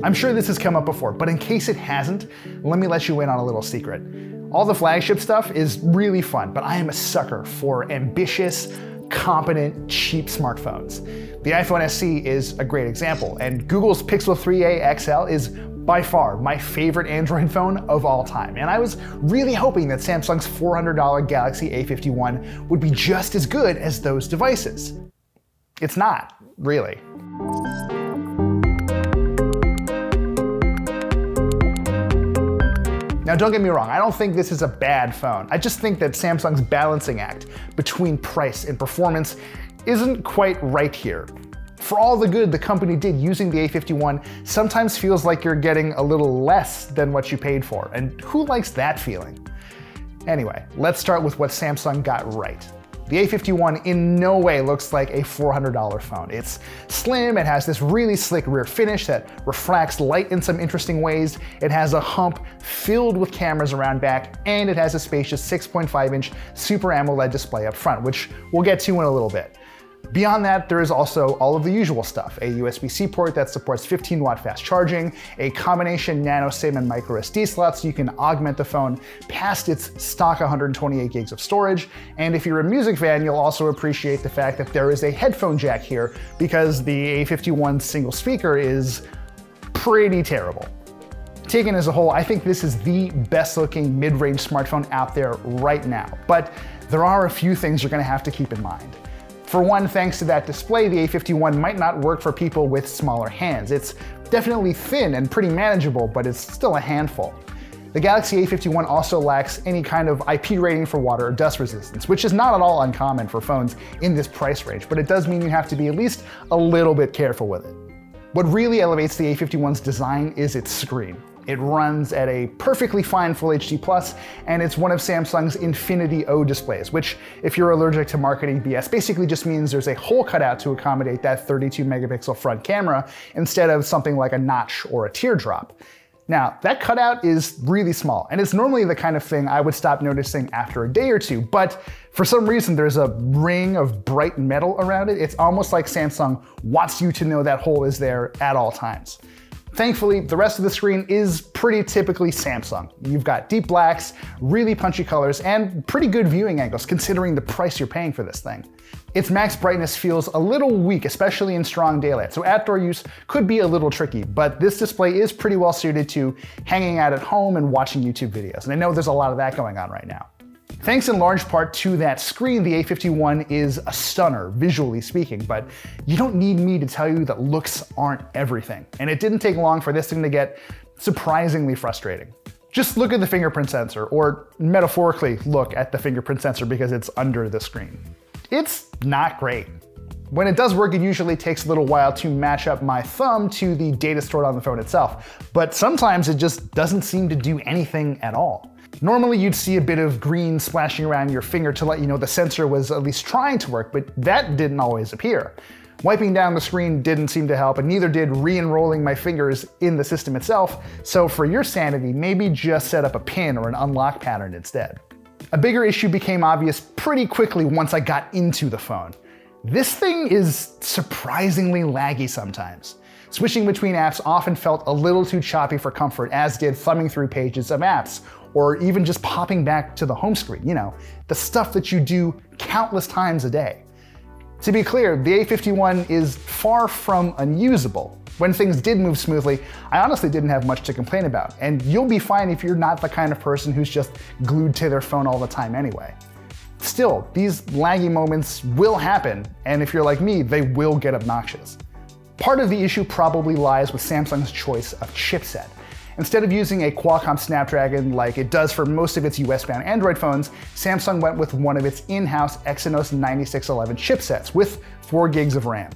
I'm sure this has come up before, but in case it hasn't, let me let you in on a little secret. All the flagship stuff is really fun, but I am a sucker for ambitious, competent, cheap smartphones. The iPhone SE is a great example, and Google's Pixel 3a XL is by far my favorite Android phone of all time, and I was really hoping that Samsung's $400 Galaxy A51 would be just as good as those devices. It's not, really. Now don't get me wrong, I don't think this is a bad phone. I just think that Samsung's balancing act between price and performance isn't quite right here. For all the good the company did using the A51 sometimes feels like you're getting a little less than what you paid for, and who likes that feeling? Anyway, let's start with what Samsung got right. The A51 in no way looks like a $400 phone. It's slim, it has this really slick rear finish that refracts light in some interesting ways, it has a hump filled with cameras around back, and it has a spacious 6.5-inch Super AMOLED display up front, which we'll get to in a little bit. Beyond that, there is also all of the usual stuff. A USB-C port that supports 15-watt fast charging, a combination nano SIM and micro SD slots so you can augment the phone past its stock 128 gigs of storage, and if you're a music fan, you'll also appreciate the fact that there is a headphone jack here because the A51's single speaker is pretty terrible. Taken as a whole, I think this is the best looking mid-range smartphone out there right now, but there are a few things you're gonna have to keep in mind. For one, thanks to that display, the A51 might not work for people with smaller hands. It's definitely thin and pretty manageable, but it's still a handful. The Galaxy A51 also lacks any kind of IP rating for water or dust resistance, which is not at all uncommon for phones in this price range, but it does mean you have to be at least a little bit careful with it. What really elevates the A51's design is its screen. It runs at a perfectly fine Full HD+, and it's one of Samsung's Infinity O displays, which, if you're allergic to marketing BS, basically just means there's a hole cut out to accommodate that 32 megapixel front camera instead of something like a notch or a teardrop. Now, that cutout is really small, and it's normally the kind of thing I would stop noticing after a day or two, but for some reason there's a ring of bright metal around it. It's almost like Samsung wants you to know that hole is there at all times. Thankfully, the rest of the screen is pretty typically Samsung. You've got deep blacks, really punchy colors, and pretty good viewing angles considering the price you're paying for this thing. Its max brightness feels a little weak, especially in strong daylight, so outdoor use could be a little tricky, but this display is pretty well suited to hanging out at home and watching YouTube videos, and I know there's a lot of that going on right now. Thanks in large part to that screen, the A51 is a stunner, visually speaking, but you don't need me to tell you that looks aren't everything. And it didn't take long for this thing to get surprisingly frustrating. Just look at the fingerprint sensor, or metaphorically look at the fingerprint sensor because it's under the screen. It's not great. When it does work, it usually takes a little while to match up my thumb to the data stored on the phone itself, but sometimes it just doesn't seem to do anything at all. Normally you'd see a bit of green splashing around your finger to let you know the sensor was at least trying to work, but that didn't always appear. Wiping down the screen didn't seem to help, and neither did re-enrolling my fingers in the system itself, so for your sanity, maybe just set up a pin or an unlock pattern instead. A bigger issue became obvious pretty quickly once I got into the phone. This thing is surprisingly laggy sometimes. Switching between apps often felt a little too choppy for comfort, as did thumbing through pages of apps, or even just popping back to the home screen, you know, the stuff that you do countless times a day. To be clear, the A51 is far from unusable. When things did move smoothly, I honestly didn't have much to complain about, and you'll be fine if you're not the kind of person who's just glued to their phone all the time anyway. Still, these laggy moments will happen, and if you're like me, they will get obnoxious. Part of the issue probably lies with Samsung's choice of chipset. Instead of using a Qualcomm Snapdragon like it does for most of its US-bound Android phones, Samsung went with one of its in-house Exynos 9611 chipsets with 4 gigs of RAM.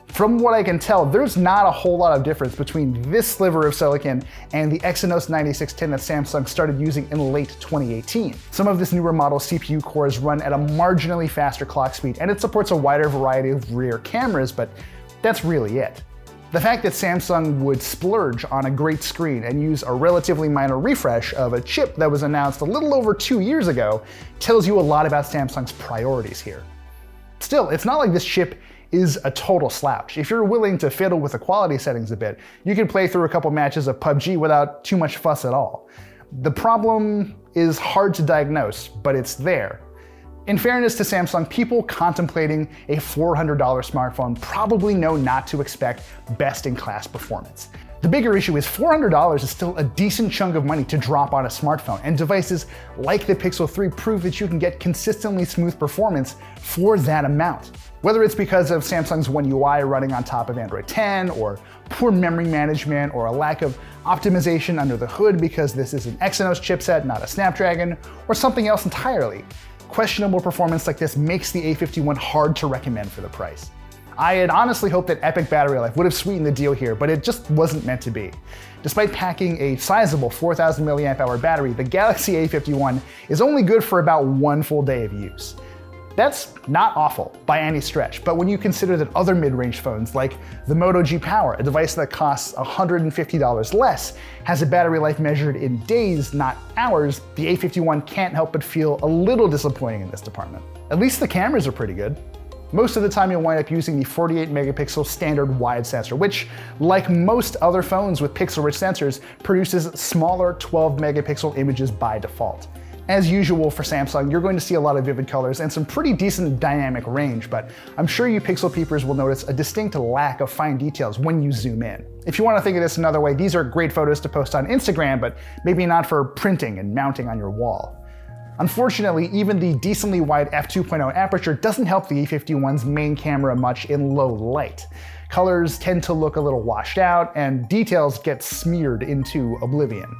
From what I can tell, there's not a whole lot of difference between this sliver of silicon and the Exynos 9610 that Samsung started using in late 2018. Some of this newer model's CPU cores run at a marginally faster clock speed, and it supports a wider variety of rear cameras, but that's really it. The fact that Samsung would splurge on a great screen and use a relatively minor refresh of a chip that was announced a little over 2 years ago tells you a lot about Samsung's priorities here. Still, it's not like this chip is a total slouch. If you're willing to fiddle with the quality settings a bit, you can play through a couple matches of PUBG without too much fuss at all. The problem is hard to diagnose, but it's there. In fairness to Samsung, people contemplating a $400 smartphone probably know not to expect best-in-class performance. The bigger issue is $400 is still a decent chunk of money to drop on a smartphone, and devices like the Pixel 3 prove that you can get consistently smooth performance for that amount. Whether it's because of Samsung's One UI running on top of Android 10, or poor memory management, or a lack of optimization under the hood because this is an Exynos chipset, not a Snapdragon, or something else entirely, questionable performance like this makes the A51 hard to recommend for the price. I had honestly hoped that epic battery life would have sweetened the deal here, but it just wasn't meant to be. Despite packing a sizable 4,000 mAh battery, the Galaxy A51 is only good for about one full day of use. That's not awful by any stretch, but when you consider that other mid-range phones like the Moto G Power, a device that costs $150 less, has a battery life measured in days, not hours, the A51 can't help but feel a little disappointing in this department. At least the cameras are pretty good. Most of the time you'll wind up using the 48 megapixel standard wide sensor, which, like most other phones with pixel-rich sensors, produces smaller 12 megapixel images by default. As usual for Samsung, you're going to see a lot of vivid colors and some pretty decent dynamic range, but I'm sure you pixel peepers will notice a distinct lack of fine details when you zoom in. If you want to think of this another way, these are great photos to post on Instagram, but maybe not for printing and mounting on your wall. Unfortunately, even the decently wide f2.0 aperture doesn't help the A51's main camera much in low light. Colors tend to look a little washed out, and details get smeared into oblivion.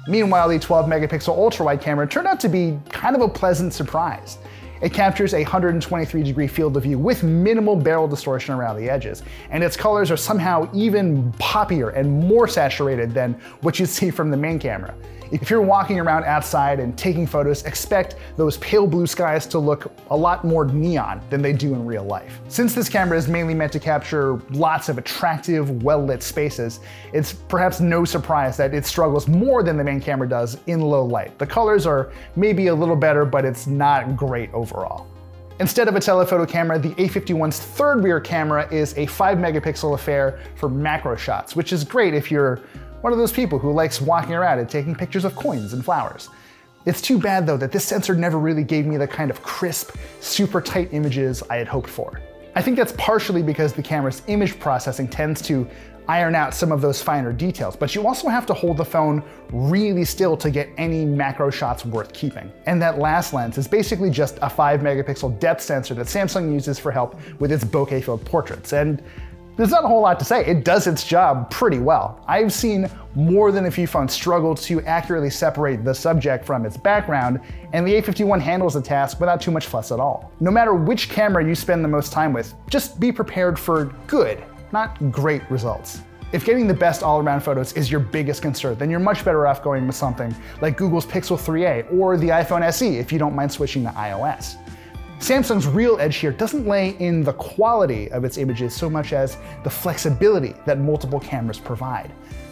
Meanwhile, the 12 megapixel ultra-wide camera turned out to be kind of a pleasant surprise. It captures a 123-degree field of view with minimal barrel distortion around the edges, and its colors are somehow even poppier and more saturated than what you see from the main camera. If you're walking around outside and taking photos, expect those pale blue skies to look a lot more neon than they do in real life. Since this camera is mainly meant to capture lots of attractive, well-lit spaces, it's perhaps no surprise that it struggles more than the main camera does in low light. The colors are maybe a little better, but it's not great overall. Instead of a telephoto camera, the A51's third rear camera is a 5 megapixel affair for macro shots, which is great if you're one of those people who likes walking around and taking pictures of coins and flowers. It's too bad though that this sensor never really gave me the kind of crisp, super tight images I had hoped for. I think that's partially because the camera's image processing tends to iron out some of those finer details, but you also have to hold the phone really still to get any macro shots worth keeping. And that last lens is basically just a 5 megapixel depth sensor that Samsung uses for help with its bokeh-filled portraits. And there's not a whole lot to say. It does its job pretty well. I've seen more than a few phones struggle to accurately separate the subject from its background, and the A51 handles the task without too much fuss at all. No matter which camera you spend the most time with, just be prepared for good, not great results. If getting the best all-around photos is your biggest concern, then you're much better off going with something like Google's Pixel 3a or the iPhone SE if you don't mind switching to iOS. Samsung's real edge here doesn't lay in the quality of its images so much as the flexibility that multiple cameras provide.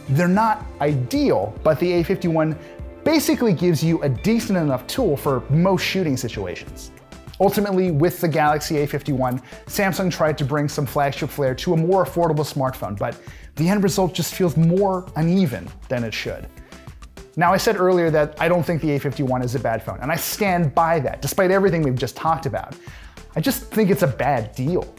They're not ideal, but the A51 basically gives you a decent enough tool for most shooting situations. Ultimately, with the Galaxy A51, Samsung tried to bring some flagship flair to a more affordable smartphone, but the end result just feels more uneven than it should. Now, I said earlier that I don't think the A51 is a bad phone, and I stand by that, despite everything we've just talked about. I just think it's a bad deal.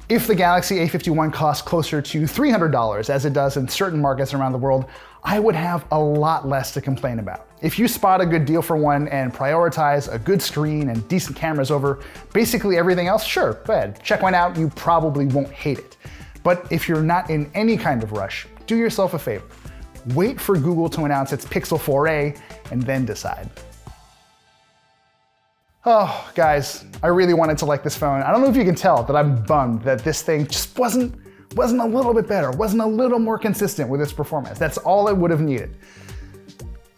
If the Galaxy A51 costs closer to $300, as it does in certain markets around the world, I would have a lot less to complain about. If you spot a good deal for one and prioritize a good screen and decent cameras over basically everything else, sure, go ahead, check one out, you probably won't hate it. But if you're not in any kind of rush, do yourself a favor. Wait for Google to announce its Pixel 4a and then decide. Oh, guys, I really wanted to like this phone. I don't know if you can tell that I'm bummed that this thing just wasn't a little bit better, wasn't a little more consistent with its performance. That's all it would have needed.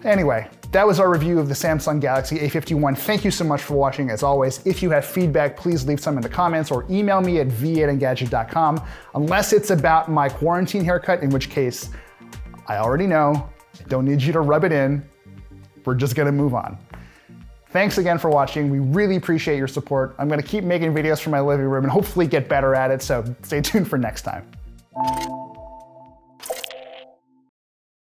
Anyway, that was our review of the Samsung Galaxy A51. Thank you so much for watching. As always, if you have feedback, please leave some in the comments or email me at v@engadget.com, unless it's about my quarantine haircut, in which case, I already know, I don't need you to rub it in. We're just gonna move on. Thanks again for watching. We really appreciate your support. I'm gonna keep making videos from my living room and hopefully get better at it, so stay tuned for next time.